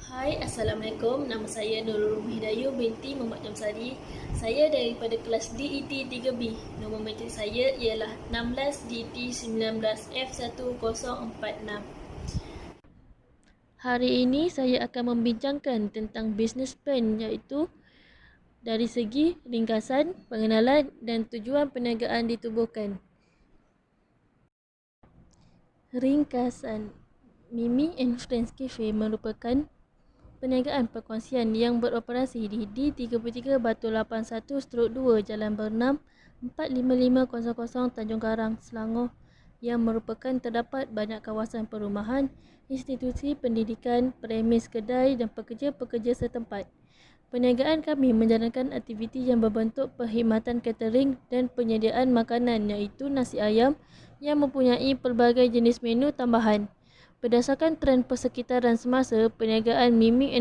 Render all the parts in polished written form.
Hai, Assalamualaikum. Nama saya Nurul Hidayu binti Muhammad Jamsari. Saya daripada kelas DET 3B. Nombor matrik saya ialah 16 DT 19 F1046. Hari ini saya akan membincangkan tentang business plan, iaitu dari segi ringkasan, pengenalan dan tujuan perniagaan ditubuhkan. Ringkasan, Mimi and Friends Cafe merupakan perniagaan perkongsian yang beroperasi di D33 Batu 81/2 Jalan Bernam 45500 Tanjung Karang, Selangor, yang merupakan terdapat banyak kawasan perumahan, institusi pendidikan, premis kedai dan pekerja-pekerja setempat. Perniagaan kami menjalankan aktiviti yang berbentuk perkhidmatan catering dan penyediaan makanan, iaitu nasi ayam yang mempunyai pelbagai jenis menu tambahan. Berdasarkan trend persekitaran semasa, perniagaan Mimi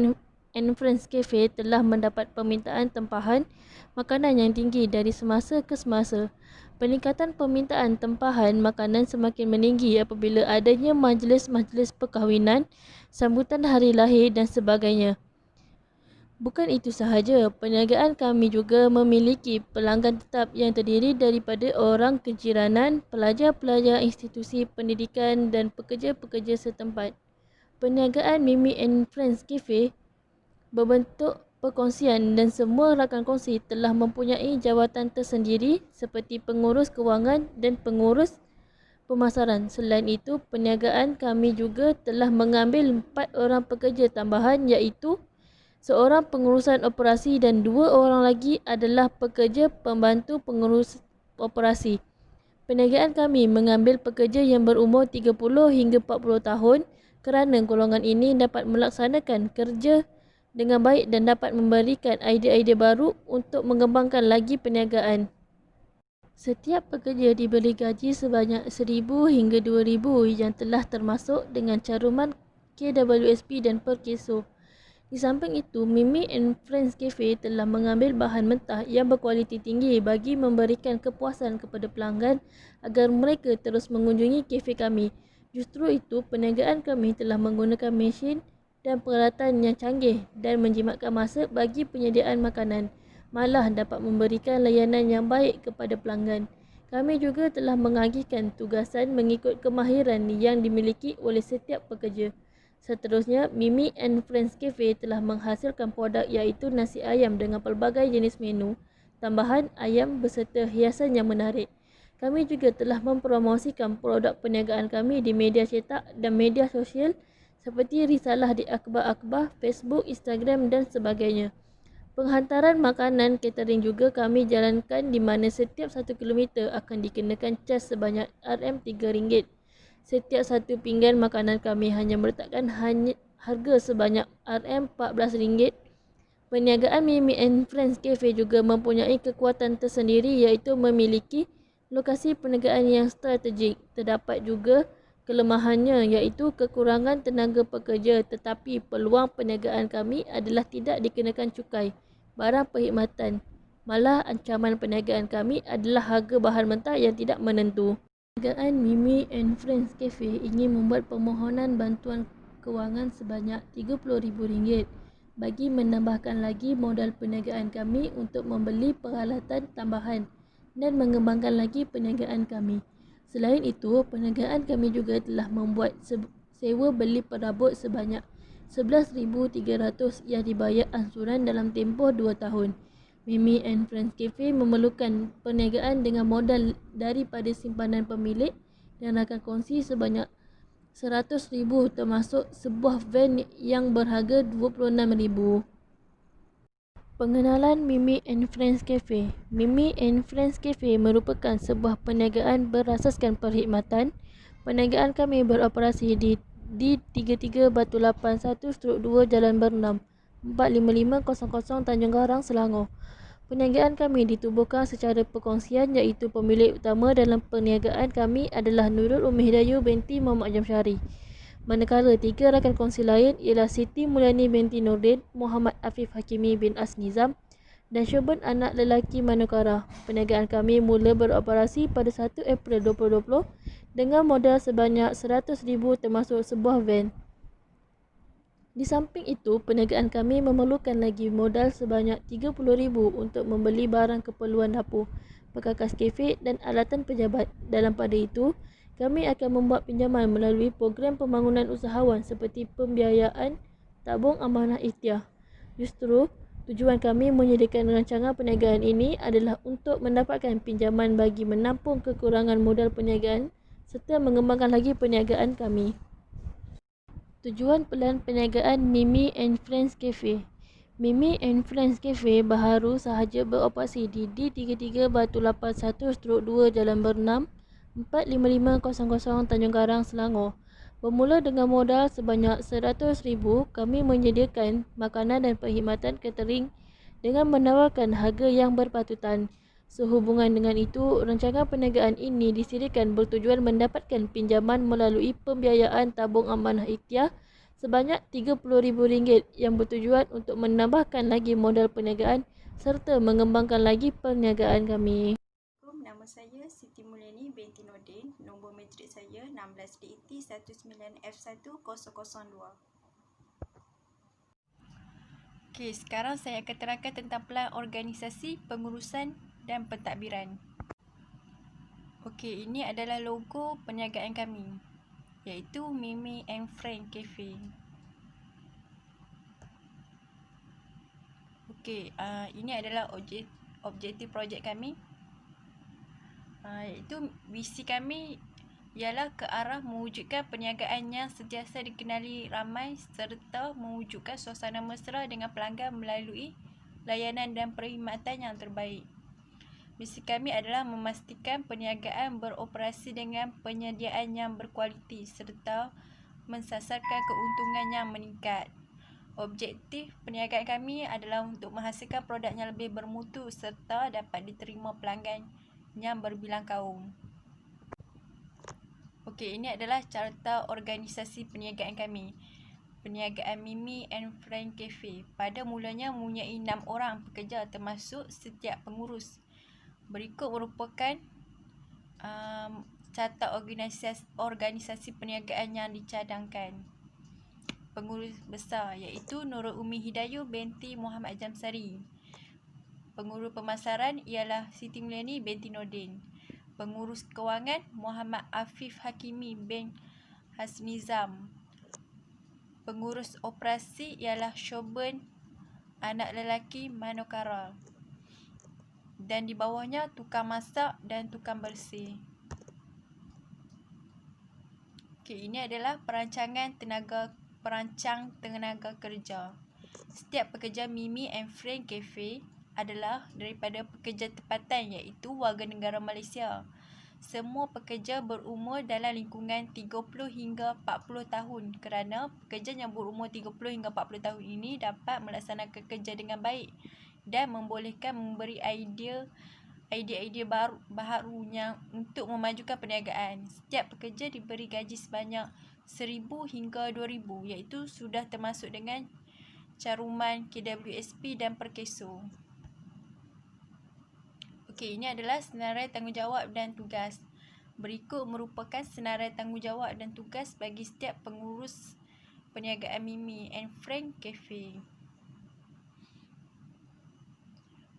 and Friends Cafe telah mendapat permintaan tempahan makanan yang tinggi dari semasa ke semasa. Peningkatan permintaan tempahan makanan semakin meninggi apabila adanya majlis-majlis perkahwinan, sambutan hari lahir dan sebagainya. Bukan itu sahaja, perniagaan kami juga memiliki pelanggan tetap yang terdiri daripada orang kejiranan, pelajar-pelajar institusi pendidikan dan pekerja-pekerja setempat. Perniagaan Mimi and Friends Cafe berbentuk perkongsian dan semua rakan kongsi telah mempunyai jawatan tersendiri seperti pengurus kewangan dan pengurus pemasaran. Selain itu, perniagaan kami juga telah mengambil 4 orang pekerja tambahan, iaitu seorang pengurusan operasi dan 2 orang lagi adalah pekerja pembantu pengurus operasi. Perniagaan kami mengambil pekerja yang berumur 30 hingga 40 tahun kerana golongan ini dapat melaksanakan kerja dengan baik dan dapat memberikan idea-idea baru untuk mengembangkan lagi perniagaan. Setiap pekerja diberi gaji sebanyak 1,000 hingga 2,000 yang telah termasuk dengan caruman KWSP dan per keso. Di samping itu, Mimi and Friends Cafe telah mengambil bahan mentah yang berkualiti tinggi bagi memberikan kepuasan kepada pelanggan agar mereka terus mengunjungi kafe kami. Justru itu, perniagaan kami telah menggunakan mesin dan peralatan yang canggih dan menjimatkan masa bagi penyediaan makanan, malah dapat memberikan layanan yang baik kepada pelanggan. Kami juga telah mengagihkan tugasan mengikut kemahiran yang dimiliki oleh setiap pekerja. Seterusnya, Mimi and Friends Cafe telah menghasilkan produk iaitu nasi ayam dengan pelbagai jenis menu, tambahan ayam beserta hiasan yang menarik. Kami juga telah mempromosikan produk perniagaan kami di media cetak dan media sosial seperti risalah di akhbar-akhbar, Facebook, Instagram dan sebagainya. Penghantaran makanan catering juga kami jalankan di mana setiap 1 kilometer akan dikenakan cas sebanyak RM3. Setiap satu pinggan makanan kami hanya meletakkan harga sebanyak RM14. Perniagaan Mimi and Friends Cafe juga mempunyai kekuatan tersendiri iaitu memiliki lokasi perniagaan yang strategik. Terdapat juga kelemahannya iaitu kekurangan tenaga pekerja, tetapi peluang perniagaan kami adalah tidak dikenakan cukai barang perkhidmatan. Malah ancaman perniagaan kami adalah harga bahan mentah yang tidak menentu. Perniagaan Mimi and Friends Cafe ingin membuat permohonan bantuan kewangan sebanyak RM30,000 bagi menambahkan lagi modal perniagaan kami untuk membeli peralatan tambahan dan mengembangkan lagi perniagaan kami. Selain itu, perniagaan kami juga telah membuat sewa beli perabot sebanyak RM11,300 yang dibayar angsuran dalam tempoh 2 tahun. Mimi and Friends Cafe memerlukan perniagaan dengan modal daripada simpanan pemilik dan rakan kongsi sebanyak RM100,000 termasuk sebuah van yang berharga RM26,000. Pengenalan Mimi and Friends Cafe. Mimi and Friends Cafe merupakan sebuah perniagaan berasaskan perkhidmatan. Perniagaan kami beroperasi di D33 Batu 81/2 Jalan Bernam 45500 Tanjung Karang, Selangor. Perniagaan kami ditubuhkan secara perkongsian iaitu pemilik utama dalam perniagaan kami adalah Nurul Hidayu binti Muhammad Jamsari. Manakala 3 rakan kongsi lain ialah Siti Mulyani binti Nordin, Muhammad Afif Hakimi bin Asnizam dan Syuban anak lelaki Manukara. Perniagaan kami mula beroperasi pada 1 April 2020 dengan modal sebanyak RM100,000 termasuk sebuah van. Di samping itu, perniagaan kami memerlukan lagi modal sebanyak RM30,000 untuk membeli barang keperluan dapur, perkakas kafe dan alatan pejabat. Dalam pada itu, kami akan membuat pinjaman melalui program pembangunan usahawan seperti pembiayaan tabung amanah ikhtiar. Justru, tujuan kami menyediakan rancangan perniagaan ini adalah untuk mendapatkan pinjaman bagi menampung kekurangan modal perniagaan serta mengembangkan lagi perniagaan kami. Tujuan pelan perniagaan Mimi and Friends Cafe. Mimi and Friends Cafe baharu sahaja beroperasi di D33 Batu 81/2 Jalan Bernam 45500 Tanjung Karang, Selangor. Bermula dengan modal sebanyak RM100,000, kami menyediakan makanan dan perkhidmatan catering dengan menawarkan harga yang berpatutan. Sehubungan dengan itu, rancangan perniagaan ini disediakan bertujuan mendapatkan pinjaman melalui pembiayaan tabung amanah ikhtiar sebanyak RM30,000 yang bertujuan untuk menambahkan lagi modal perniagaan serta mengembangkan lagi perniagaan kami. Nama saya Siti Mulyani binti Nordin. Nombor matrik saya 16DET19F1002. Okey, sekarang saya akan terangkan tentang pelan organisasi, pengurusan dan pentadbiran. Okey, ini adalah logo perniagaan kami, iaitu Mimi and Friend Cafe. Okey, ini adalah objektif projek kami. Iaitu visi kami ialah ke arah mewujudkan perniagaan yang sentiasa dikenali ramai serta mewujudkan suasana mesra dengan pelanggan melalui layanan dan perkhidmatan yang terbaik. Misi kami adalah memastikan perniagaan beroperasi dengan penyediaan yang berkualiti serta mensasarkan keuntungan yang meningkat. Objektif perniagaan kami adalah untuk menghasilkan produk yang lebih bermutu serta dapat diterima pelanggan yang berbilang kaum. Okey, ini adalah carta organisasi perniagaan kami. Perniagaan Mimi and Friend Cafe pada mulanya mempunyai 6 orang pekerja termasuk setiap pengurus. Berikut merupakan carta organisasi perniagaan yang dicadangkan. Pengurus besar iaitu Nurul Umi Hidayu binti Muhammad Jamsari. Pengurus pemasaran ialah Siti Mulyani binti Nordin. Pengurus kewangan Muhammad Afif Hakimi bin Hasnizam. Pengurus operasi ialah Shoben anak lelaki Manokara. Dan di bawahnya tukang masak dan tukang bersih. Okey, ini adalah perancang tenaga kerja. Setiap pekerja Mimi and Friend Cafe adalah daripada pekerja tempatan iaitu warga negara Malaysia. Semua pekerja berumur dalam lingkungan 30 hingga 40 tahun kerana pekerja yang berumur 30 hingga 40 tahun ini dapat melaksanakan kerja dengan baik dan membolehkan memberi idea-idea baru yang untuk memajukan perniagaan. Setiap pekerja diberi gaji sebanyak RM1,000 hingga RM2,000 iaitu sudah termasuk dengan caruman KWSP dan perkeso. Okey, ini adalah senarai tanggungjawab dan tugas. Berikut merupakan senarai tanggungjawab dan tugas bagi setiap pengurus perniagaan Mimi and Friend Cafe.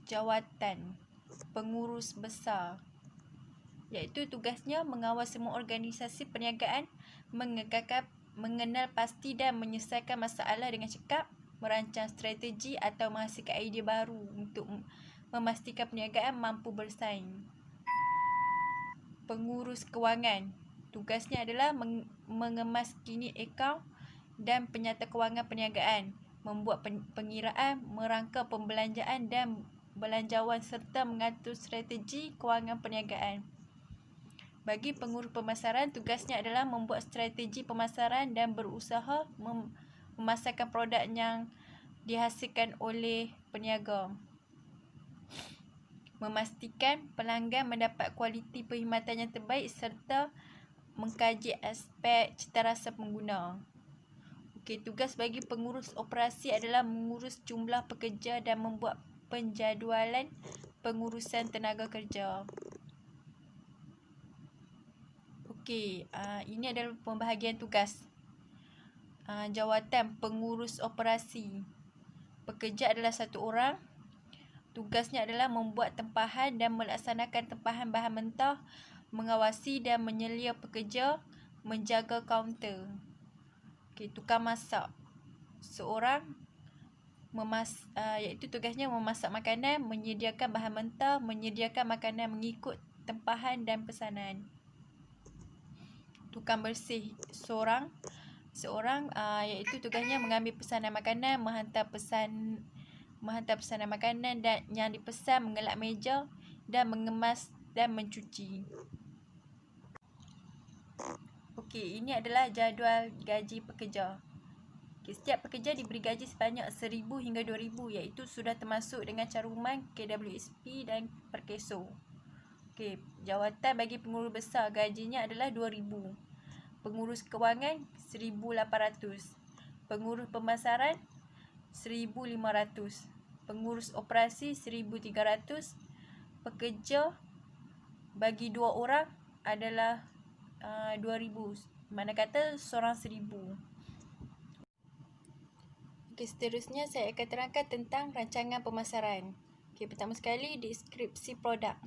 Jawatan pengurus besar, iaitu tugasnya mengawal semua organisasi perniagaan, mengenal pasti dan menyelesaikan masalah dengan cekap, merancang strategi atau menghasilkan idea baru untuk memastikan perniagaan mampu bersaing. Pengurus kewangan, tugasnya adalah mengemas kini akaun dan penyata kewangan perniagaan, membuat pengiraan, merangka pembelanjaan dan belanjawan serta mengatur strategi kewangan perniagaan. Bagi pengurus pemasaran, tugasnya adalah membuat strategi pemasaran dan berusaha memasarkan produk yang dihasilkan oleh peniaga. Memastikan pelanggan mendapat kualiti perkhidmatan yang terbaik serta mengkaji aspek citarasa pengguna. Okey, tugas bagi pengurus operasi adalah mengurus jumlah pekerja dan membuat penjadualan pengurusan tenaga kerja. Okey, ini adalah pembahagian tugas. jawatan pengurus operasi. Pekerja adalah 1 orang. Tugasnya adalah membuat tempahan dan melaksanakan tempahan bahan mentah, mengawasi dan menyelia pekerja, menjaga kaunter. Tukang masak. Seorang iaitu tugasnya memasak makanan, menyediakan bahan mentah, menyediakan makanan mengikut tempahan dan pesanan. Tukang bersih. Seorang iaitu tugasnya mengambil pesanan makanan, menghantar pesanan makanan dan yang dipesan, mengelak meja dan mengemas dan mencuci. Ini adalah jadual gaji pekerja. Setiap pekerja diberi gaji sebanyak 1,000 hingga 2,000 iaitu sudah termasuk dengan caruman KWSP dan Perkeso. Jawatan bagi pengurus besar gajinya adalah 2,000. Pengurus kewangan 1,800. Pengurus pemasaran 1,500. Pengurus operasi 1,300. Pekerja bagi 2 orang adalah 2,000. Mana kata seorang 1,000. Seterusnya saya akan terangkan tentang rancangan pemasaran. Pertama sekali, deskripsi produk.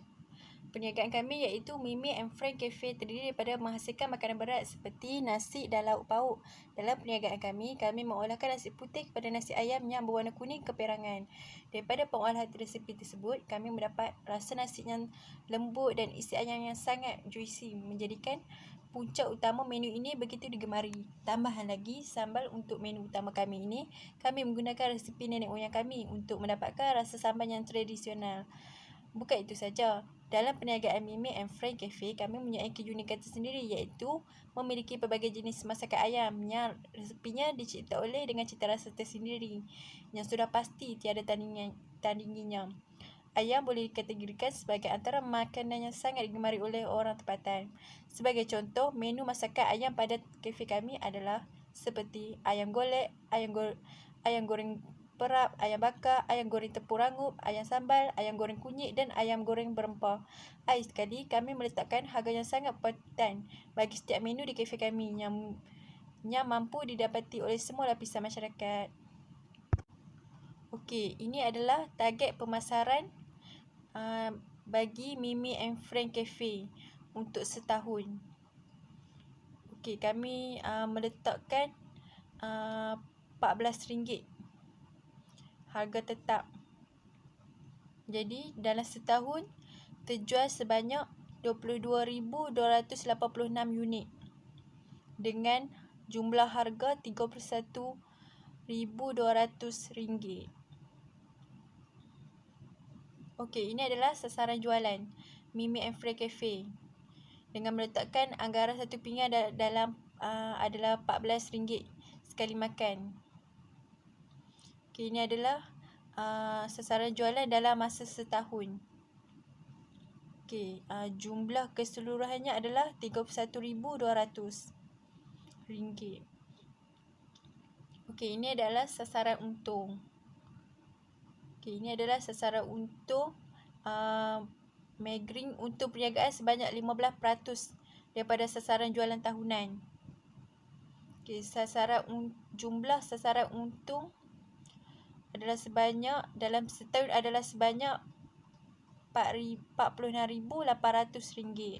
Perniagaan kami iaitu Mimi and Frank Cafe terdiri daripada menghasilkan makanan berat seperti nasi dan lauk pauk. Dalam perniagaan kami mengolahkan nasi putih kepada nasi ayam yang berwarna kuning keperangan. Daripada pengolahan resipi tersebut, kami mendapat rasa nasi yang lembut dan isi ayam yang sangat juicy, menjadikan puncak utama menu ini begitu digemari. Tambahan lagi, sambal untuk menu utama kami ini, kami menggunakan resipi nenek moyang kami untuk mendapatkan rasa sambal yang tradisional. Bukan itu saja, dalam perniagaan Mimi and Frank Cafe, kami mempunyai keunikan tersendiri iaitu memiliki pelbagai jenis masakan ayam yang resepinya dicipta oleh dengan cita rasa tersendiri yang sudah pasti tiada tandinginya. Ayam boleh dikategorikan sebagai antara makanan yang sangat digemari oleh orang tempatan. Sebagai contoh, menu masakan ayam pada kafe kami adalah seperti ayam golek, ayam goreng perap, ayam bakar, ayam goreng tepung rangup, ayam sambal, ayam goreng kunyit dan ayam goreng berempah. Akhir sekali, kami meletakkan harga yang sangat berpatutan bagi setiap menu di kafe kami yang mampu didapati oleh semua lapisan masyarakat. Ini adalah target pemasaran bagi Mimi and Frank Cafe untuk setahun. Kami meletakkan RM14 harga tetap. Jadi dalam setahun terjual sebanyak 22,286 unit dengan jumlah harga RM31,200. Ini adalah sasaran jualan Mimi and Frank Cafe dengan meletakkan anggaran satu pinggan dalam adalah RM14 sekali makan. Ini adalah sasaran jualan dalam masa setahun. Jumlah keseluruhannya adalah RM31,200. Ini adalah sasaran untung. Ini adalah sasaran untung Megring untuk perniagaan sebanyak 15% daripada sasaran jualan tahunan. Jumlah sasaran untung adalah sebanyak dalam setahun adalah sebanyak RM46,800.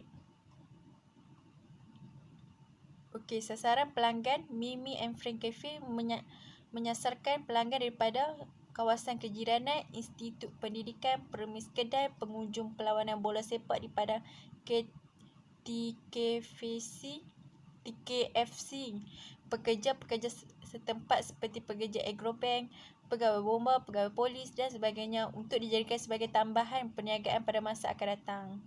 Sasaran pelanggan Mimi and Frank Cafe menyasarkan pelanggan daripada kawasan kejiranan, institut pendidikan, permis kedai, pengunjung perlawanan bola sepak di padang TKFC, pekerja-pekerja setempat seperti pekerja agrobank, pegawai bomba, pegawai polis dan sebagainya untuk dijadikan sebagai tambahan perniagaan pada masa akan datang.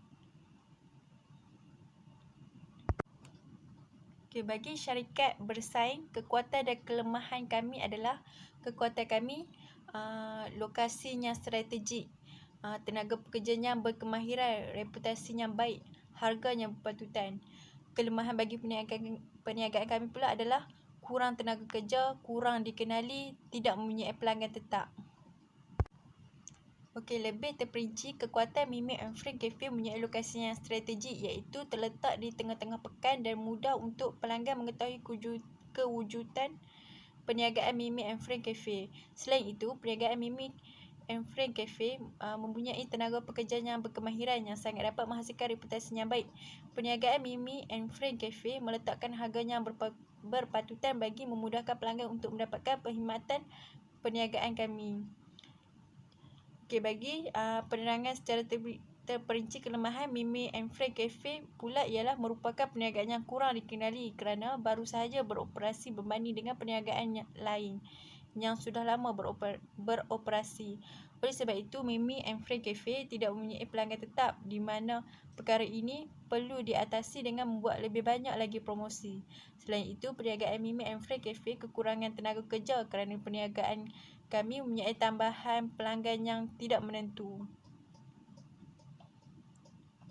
Bagi syarikat bersaing, kekuatan dan kelemahan kami adalah kekuatan kami lokasinya strategik, tenaga pekerjanya berkemahiran, reputasinya baik, harganya berpatutan. Kelemahan bagi perniagaan kami pula adalah kurang tenaga kerja, kurang dikenali, tidak mempunyai pelanggan tetap. Lebih terperinci, kekuatan Mimi and Frank Cafe mempunyai lokasi yang strategik iaitu terletak di tengah-tengah pekan dan mudah untuk pelanggan mengetahui kewujudan perniagaan Mimi and Friend Cafe. Selain itu, perniagaan Mimi and Friend Cafe mempunyai tenaga pekerja yang berkemahiran yang sangat dapat menghasilkan reputasi yang baik. Perniagaan Mimi and Friend Cafe meletakkan harga yang berpatutan bagi memudahkan pelanggan untuk mendapatkan perkhidmatan perniagaan kami. Okey, bagi penerangan secara terperinci kelemahan Mimi and Friend Cafe pula ialah merupakan perniagaan yang kurang dikenali kerana baru sahaja beroperasi berbanding dengan perniagaan lain yang sudah lama beroperasi. Oleh sebab itu, Mimi and Friend Cafe tidak mempunyai pelanggan tetap, di mana perkara ini perlu diatasi dengan membuat lebih banyak lagi promosi. Selain itu, perniagaan Mimi and Friend Cafe kekurangan tenaga kerja kerana perniagaan kami mempunyai tambahan pelanggan yang tidak menentu.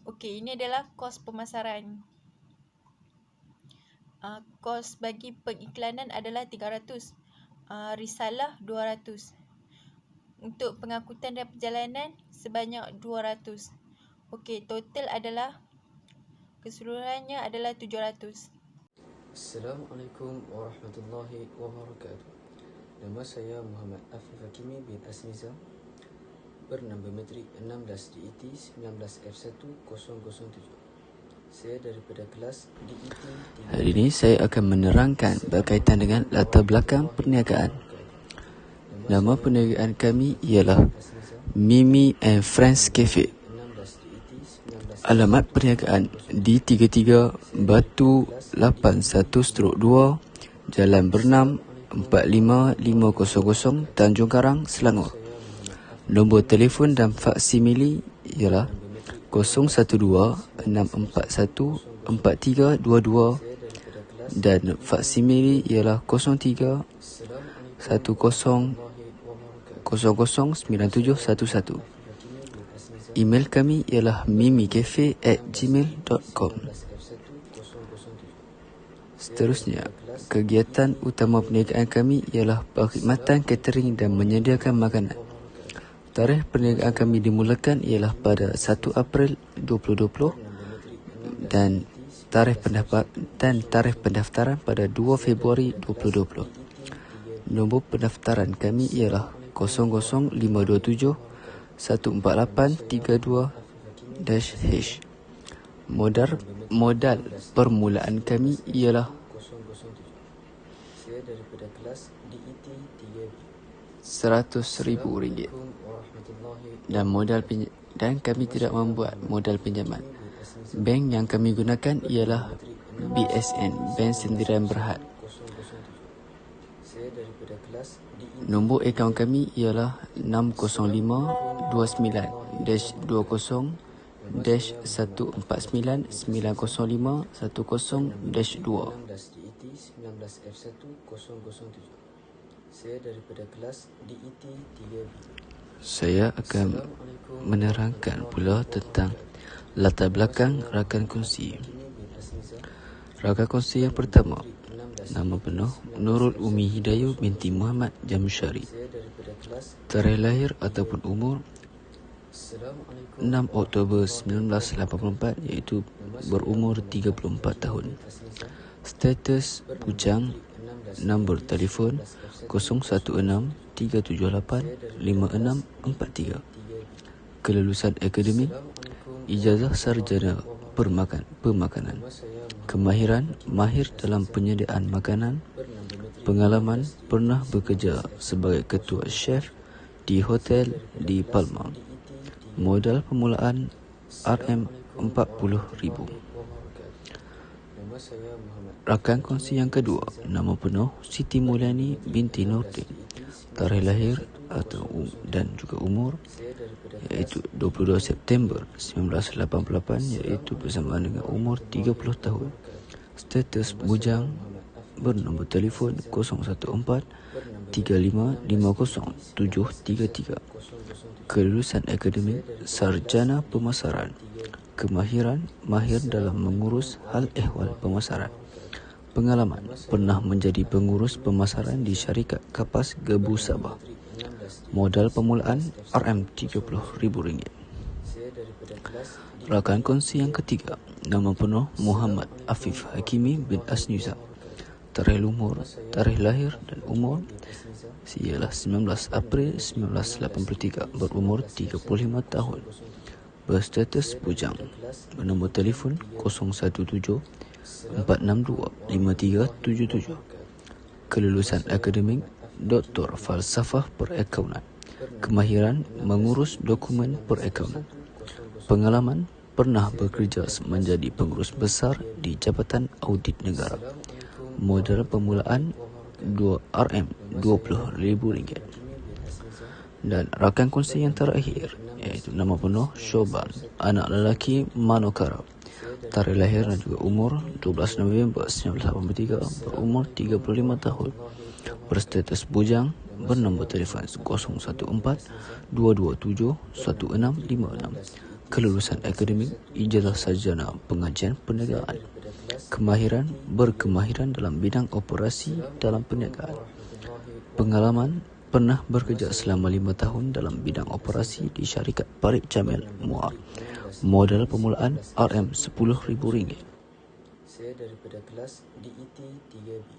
Okey, ini adalah kos pemasaran. Kos bagi pengiklanan adalah 300. Risalah 200. Untuk pengangkutan dan perjalanan sebanyak 200. Okey, total adalah keseluruhannya adalah 700. Assalamualaikum warahmatullahi wabarakatuh. Nama saya Muhammad Afif Hakimi bin Asniza, bernambah metrik 16 DET 19F1007. Saya daripada kelas DET 3. Hari ini saya akan menerangkan berkaitan dengan latar belakang perniagaan. Nama perniagaan kami ialah Mimi and Friends Cafe. Alamat perniagaan di 33 Batu 81/2 Jalan Bernam 45500 Tanjung Karang, Selangor. Nombor telefon dan faksimili ialah 012-641-4322 dan faksimili ialah 03-1000-9711. Email kami ialah mimicafe@gmail.com. Seterusnya, kegiatan utama perniagaan kami ialah perkhidmatan catering dan menyediakan makanan. Tarikh perniagaan kami dimulakan ialah pada 1 April 2020 dan tarikh pendaftaran pada 2 Februari 2020. Nombor pendaftaran kami ialah 00527 14832-H. Modal permulaan kami ialah RM100,000 dan kami tidak membuat modal pinjaman. Bank yang kami gunakan ialah BSN, Bank Sendirian Berhad. Nombor akaun kami ialah 605-20-149-905-10-2. Saya akan menerangkan pula tentang latar belakang rakan kongsi. Rakan kongsi yang pertama, nama penuh Nurul Umi Hidayu binti Muhammad Jamsyari. Tarikh lahir ataupun umur 6 Oktober 1984, iaitu berumur 34 tahun. Status bujang. Nombor telefon 016-378-5643. Kelulusan akademik, ijazah sarjana pemakanan. Kemahiran, mahir dalam penyediaan makanan. Pengalaman, pernah bekerja sebagai ketua chef di hotel di Palma. Modal permulaan RM40,000. Rakan kongsi yang kedua, nama penuh Siti Mulyani binti Nordin. Tarikh lahir dan juga umur iaitu 22 September 1988, iaitu bersamaan dengan umur 30 tahun. Status bujang, bernombor telefon 014-3550-733. Kelulusan akademik, sarjana pemasaran. Kemahiran, mahir dalam mengurus hal ehwal pemasaran. Pengalaman, pernah menjadi pengurus pemasaran di syarikat Kapas Gebu Sabah. Modal permulaan RM30,000. Rakan kongsi yang ketiga, nama penuh Muhammad Afif Hakimi bin Asniza. tarikh umur, tarikh lahir dan umur ialah 19 April 1983, berumur 35 tahun, berstatus bujang, bernombor telefon 017 462 5377, kelulusan akademik Doktor Falsafah Perakaunan, kemahiran mengurus dokumen perakaunan, pengalaman pernah bekerja menjadi pengurus besar di Jabatan Audit Negara, modal permulaan 2 RM RM20,000. Dan rakan kongsi yang terakhir iaitu nama penuh Shoban, anak lelaki Manokara, tarikh lahir dan juga umur 12 November 1983, berumur 35 tahun, berstatus bujang, bernombor telefon 014 227 1656, kelulusan akademik ijazah sarjana pengajian perniagaan, berkemahiran dalam bidang operasi dalam perniagaan, pengalaman pernah bekerja selama 5 tahun dalam bidang operasi di syarikat Parik Jamil Muar, modal permulaan RM10,000. Saya daripada kelas DET 3B.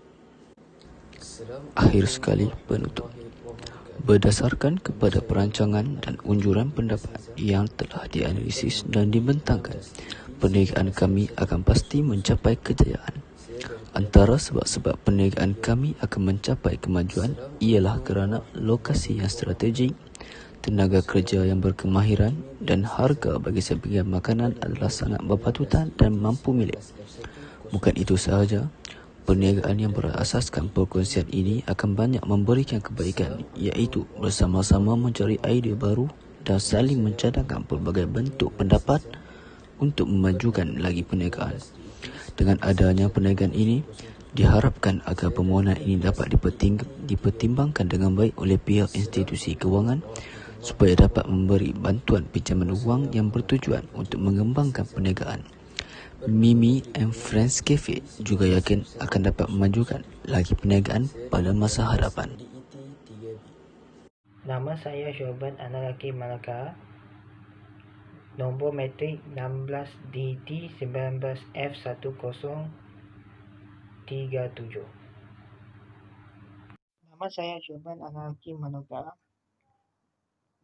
Akhir sekali penutup. Berdasarkan kepada perancangan dan unjuran pendapat yang telah dianalisis dan dibentangkan, perniagaan kami akan pasti mencapai kejayaan. Antara sebab-sebab perniagaan kami akan mencapai kemajuan ialah kerana lokasi yang strategik, tenaga kerja yang berkemahiran dan harga bagi sebagian makanan adalah sangat berpatutan dan mampu milik. Bukan itu sahaja, perniagaan yang berasaskan perkongsian ini akan banyak memberikan kebaikan, iaitu bersama-sama mencari idea baru dan saling mencadangkan pelbagai bentuk pendapat untuk memajukan lagi perniagaan. Dengan adanya perniagaan ini, diharapkan agar permohonan ini dapat dipertimbangkan dengan baik oleh pihak institusi kewangan supaya dapat memberi bantuan pinjaman wang yang bertujuan untuk mengembangkan perniagaan. Mimi and Friends Cafe juga yakin akan dapat memajukan lagi perniagaan pada masa hadapan. Nama saya Shoban, anak lelaki Malaka. Nombor matrik 16 DT 19 F1037. Nama saya Shoban, anak lelaki Malaka.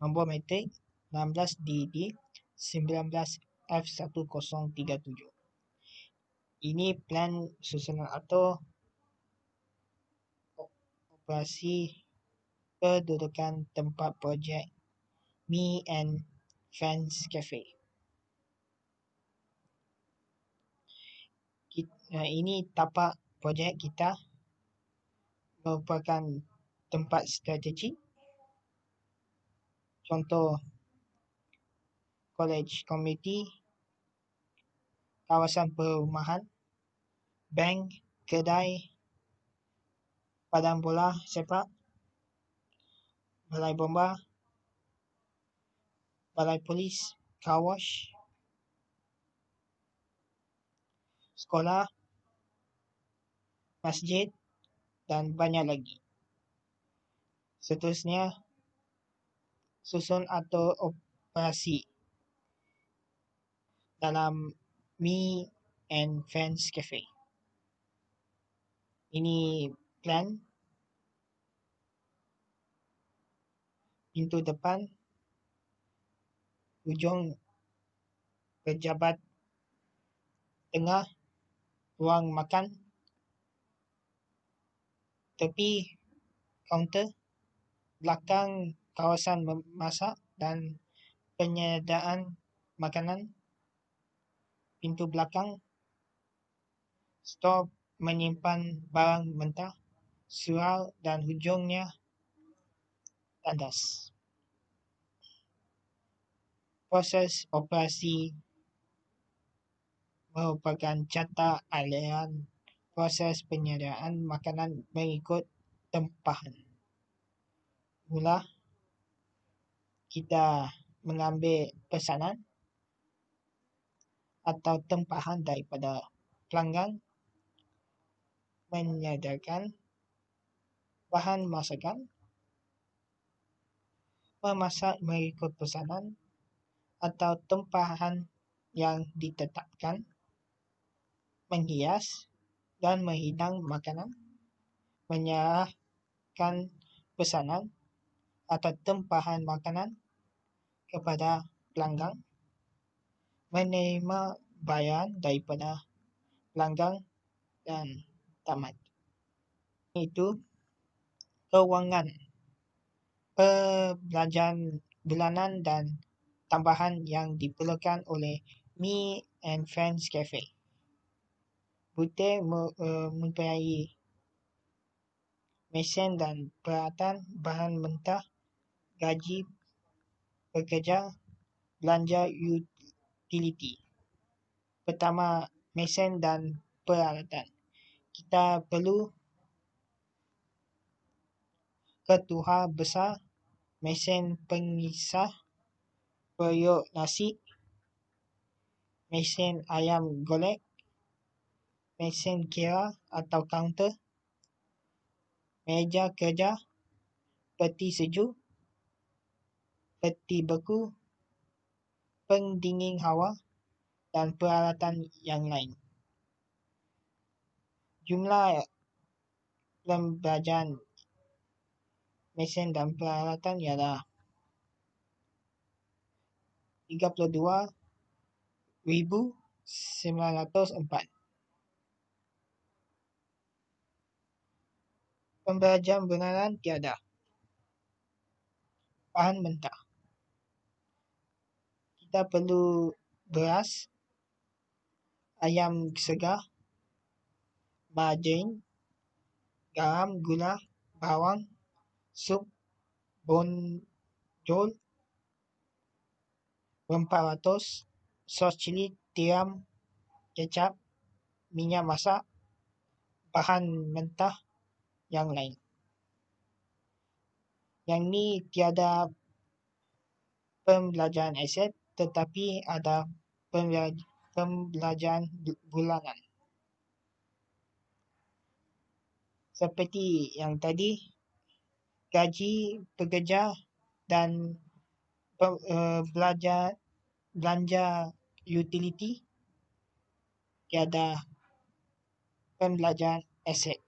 Nombor matrik 16 DT 19 F1037. Ini plan susunan atau operasi kedudukan tempat projek Me and Friends Cafe. Ini tapak projek kita merupakan tempat strategik, contoh college community, kawasan perumahan, bank, kedai, padang bola sepak, balai bomba, balai polis, car wash, sekolah, masjid dan banyak lagi. Seterusnya, susun atau operasi dalam Me and Friends Cafe. Ini plan pintu depan, ujung pejabat tengah, ruang makan, tepi kaunter, belakang kawasan memasak dan penyediaan makanan, pintu belakang, stor menyimpan barang mentah, surau dan hujungnya tandas. Proses operasi merupakan carta aliran proses penyediaan makanan mengikut tempahan. Mula, kita mengambil pesanan atau tempahan daripada pelanggan, menyediakan bahan masakan, memasak mengikut pesanan atau tempahan yang ditetapkan, menghias dan menghidang makanan, menyerahkan pesanan atau tempahan makanan kepada pelanggan, menerima bayaran daripada pelanggan dan tamat. Itu kewangan perbelanjaan bulanan dan tambahan yang diperlukan oleh Me and Friends Cafe. Butir mempunyai mesin dan peralatan, bahan mentah, gaji pekerja, belanja utility. Pertama, mesin dan peralatan. Kita perlu ketuha besar, mesin pengisah periuk nasi, mesin ayam golek, mesin kira atau kaunter, meja kerja, peti sejuk, peti beku, pendingin hawa dan peralatan yang lain. Jumlah pembelanjaan mesin dan peralatan ialah 32,904. Pembelanjaan bulanan tiada. Bahan mentah. Kita perlu beras, ayam segar, margarin, garam, gula, bawang, sup, bonjol, rempah ratus, sos cili, tiram, kecap, minyak masak, bahan mentah yang lain. Yang ni tiada pembelanjaan aset, tetapi ada pembelanjaan bulanan. Seperti yang tadi, gaji pekerja dan belanja utility, tiada pembelanjaan aset.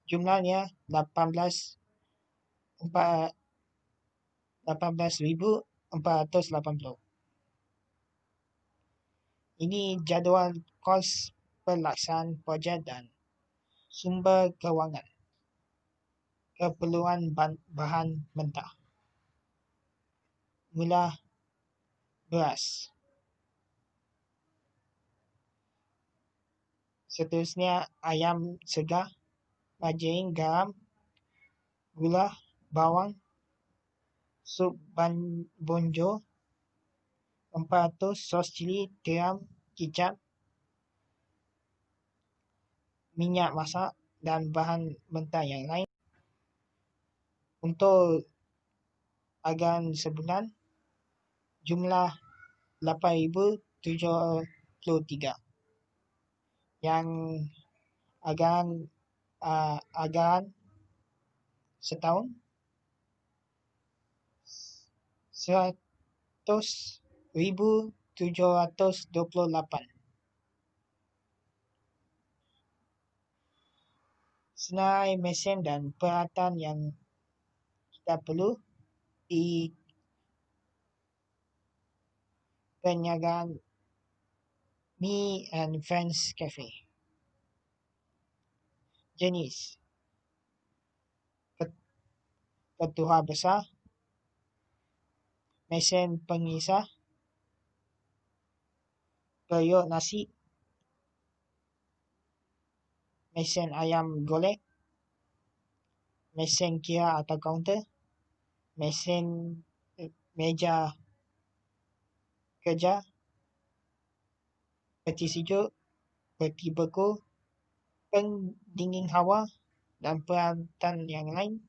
Jumlahnya 18,480. Ini jadual kos pelaksanaan projek dan sumber kewangan. Keperluan bahan mentah. Mula beras. Seterusnya ayam segar, margarin, garam, gula, bawang, sup bonjol, 400, sos cili, tiram, kicap, minyak masak dan bahan mentah yang lain. Untuk anggaran sebulan, jumlah 8,073. Yang anggaran setahun 100,728. Senarai mesin dan peralatan yang kita perlu di perniagaan Me and Friends Cafe. Jenis ketuha besar, mesin pengisah periuk nasi, mesin ayam golek, mesin kira atau kaunter, mesin meja kerja, peti sejuk, peti beku, pendingin hawa dan peralatan yang lain.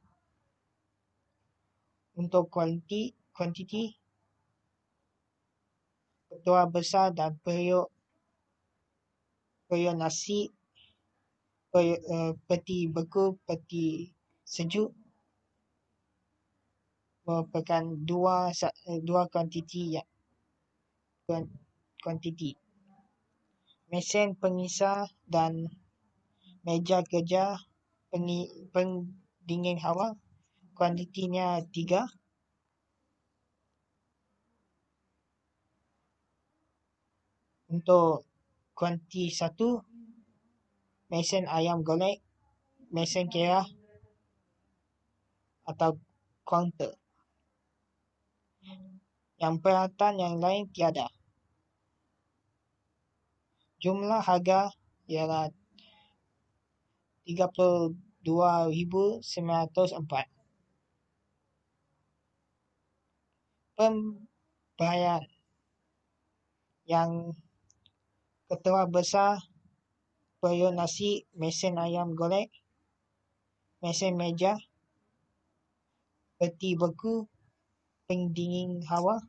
Untuk kuantiti ketuha besar dan periuk nasi, peti beku, peti sejuk merupakan dua kuantiti. Mesin pengisah dan meja kerja pendingin hawa, kuantitinya 3. Untuk kuanti 1, mesin ayam golek, mesin kira atau counter. Yang peralatan yang lain tiada. Jumlah harga ialah 32,904. Pembayaran yang ketua besar periuk nasi, mesin ayam golek, mesin meja, peti beku, pendingin hawa,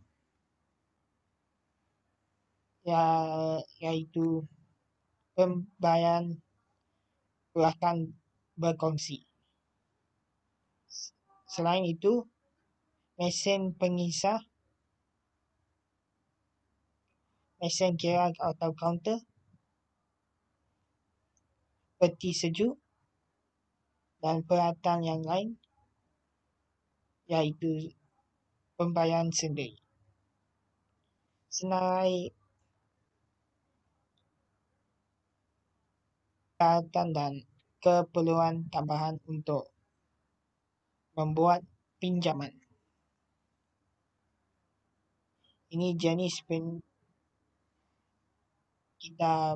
iaitu pembayaran perlahan berkongsi. Selain itu, mesin pengisar, mesin kira atau counter, peti sejuk dan peralatan yang lain, iaitu pembayaran sendiri. Senarai peralatan dan keperluan tambahan untuk membuat pinjaman. Ini jenis kita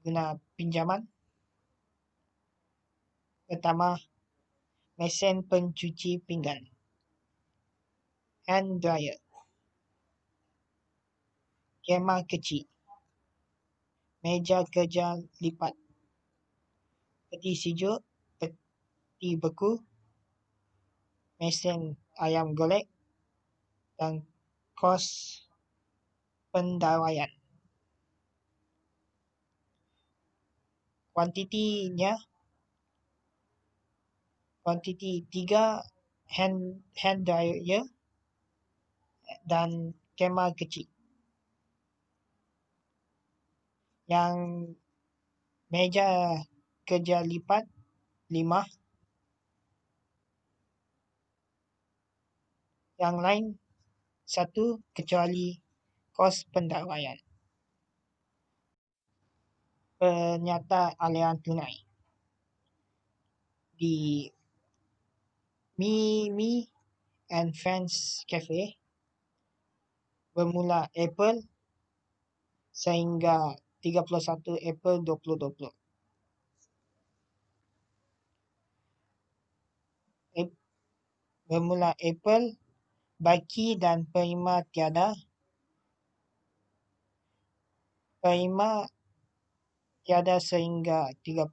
guna pinjaman. Pertama, mesin pencuci pinggan, hand dryer, kemah kecil, meja kerja lipat, peti sejuk, peti beku, mesin ayam golek dan kos pendawaian. Kuantiti 3, hand dryer dan kemah kecil. Yang meja kerja lipat 5. Yang lain 1 kecuali kos pendawaian. Penyata aliran tunai di Mimi and Friends Cafe bermula April sehingga 31 April 2020. Bermula April, baki dan perima tiada. Perima tiada sehingga 31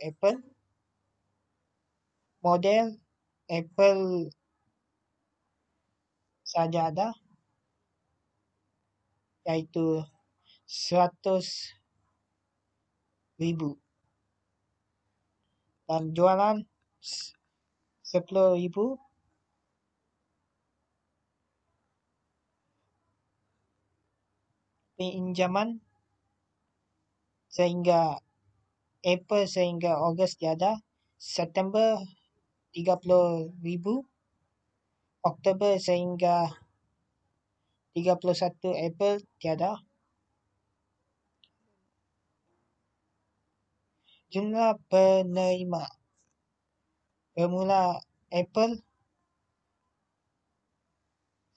April. Model April saja ada, iaitu 100,000 dan jualan 10,000. Pinjaman sehingga April sehingga Ogos tiada, September 30,000, Oktober sehingga 31 April tiada. Jumlah penerima bermula April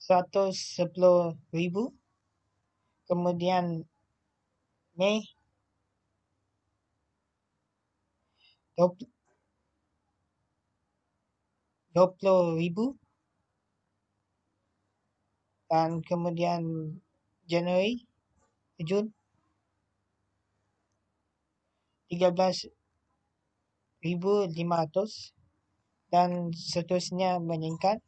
110,000, kemudian Mei 20,000 dan kemudian Januari Jun 13,500 dan seterusnya meningkat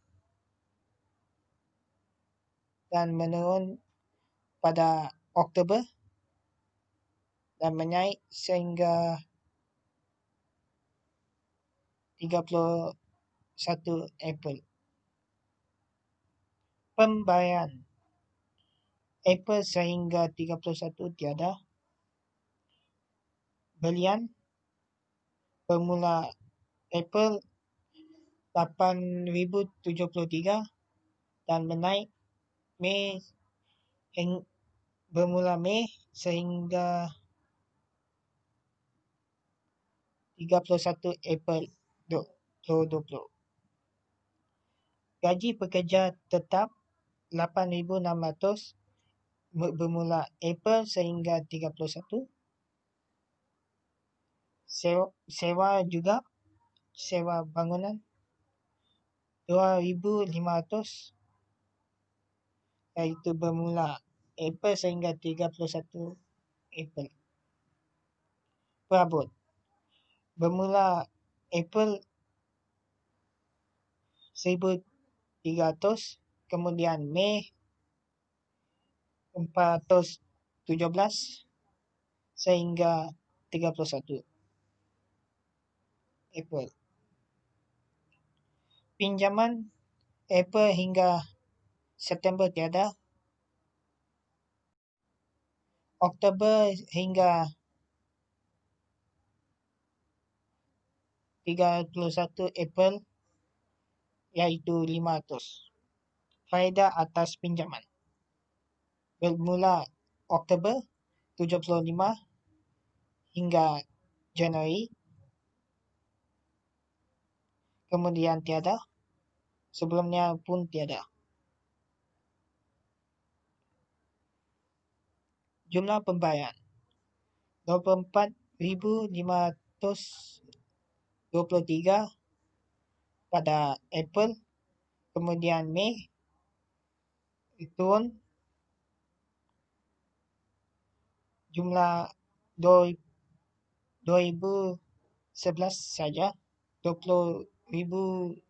dan menurun pada Oktober dan menaik sehingga 31 April. Pembayaran April sehingga 31 tiada. belian bermula April 8,073 dan menaik bermula Mei sehingga 31 April 2020. Gaji pekerja tetap 8,600 bermula April sehingga 31. Sewa juga, sewa bangunan 2,500 iaitu bermula April sehingga 31 April. Perabot bermula April 1,300, kemudian Mei 417 sehingga 31 April. Pinjaman April hingga September tiada. Oktober hingga 31 April iaitu 500. Faedah atas pinjaman bermula Oktober 75 hingga Januari, kemudian tiada, sebelumnya pun tiada. Jumlah pembayaran 24,523 pada April, kemudian Mei turun jumlah 2011 saja, 2011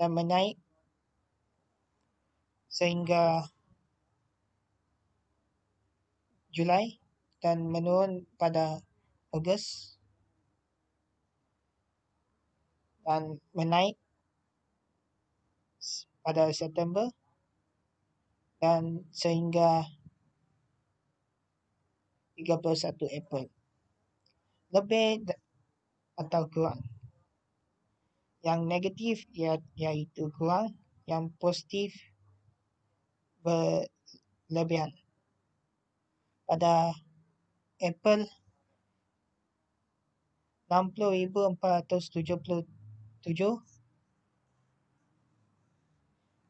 dan menaik sehingga Julai dan menurun pada Ogos dan menaik pada September dan sehingga 31 April. Lebih atau kurang. Yang negatif iaitu kurang, yang positif berlebihan. Pada April 60,477,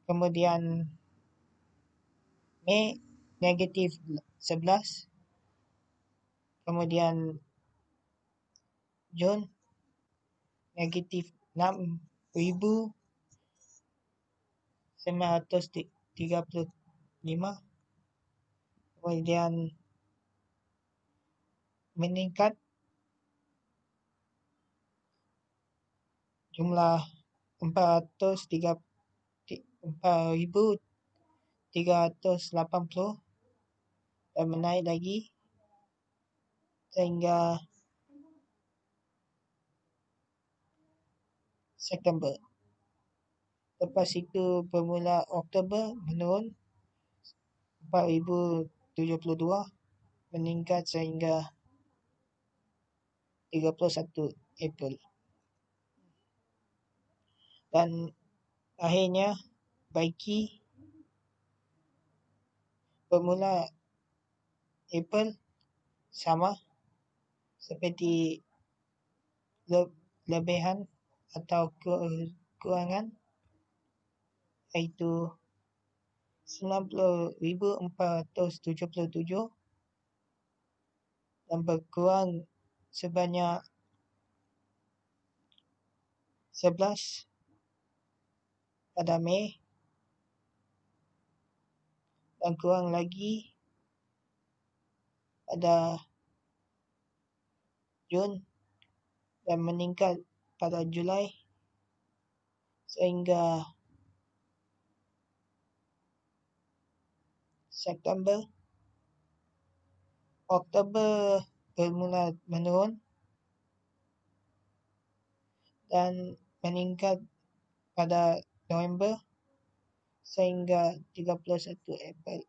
kemudian Mei negatif 11, kemudian Jun negatif 6,935, kemudian meningkat jumlah 4,380 dan menaik lagi sehingga September. Lepas itu bermula Oktober menurun 4,072 meningkat sehingga 31 April. Dan akhirnya baiki bermula April sama seperti lebihan atau kekurangan iaitu 90,477 dan berkurang sebanyak 11 pada Mei dan kurang lagi pada Jun dan meningkat pada Julai sehingga September. Oktober bermula menurun dan meningkat pada November sehingga 31 April.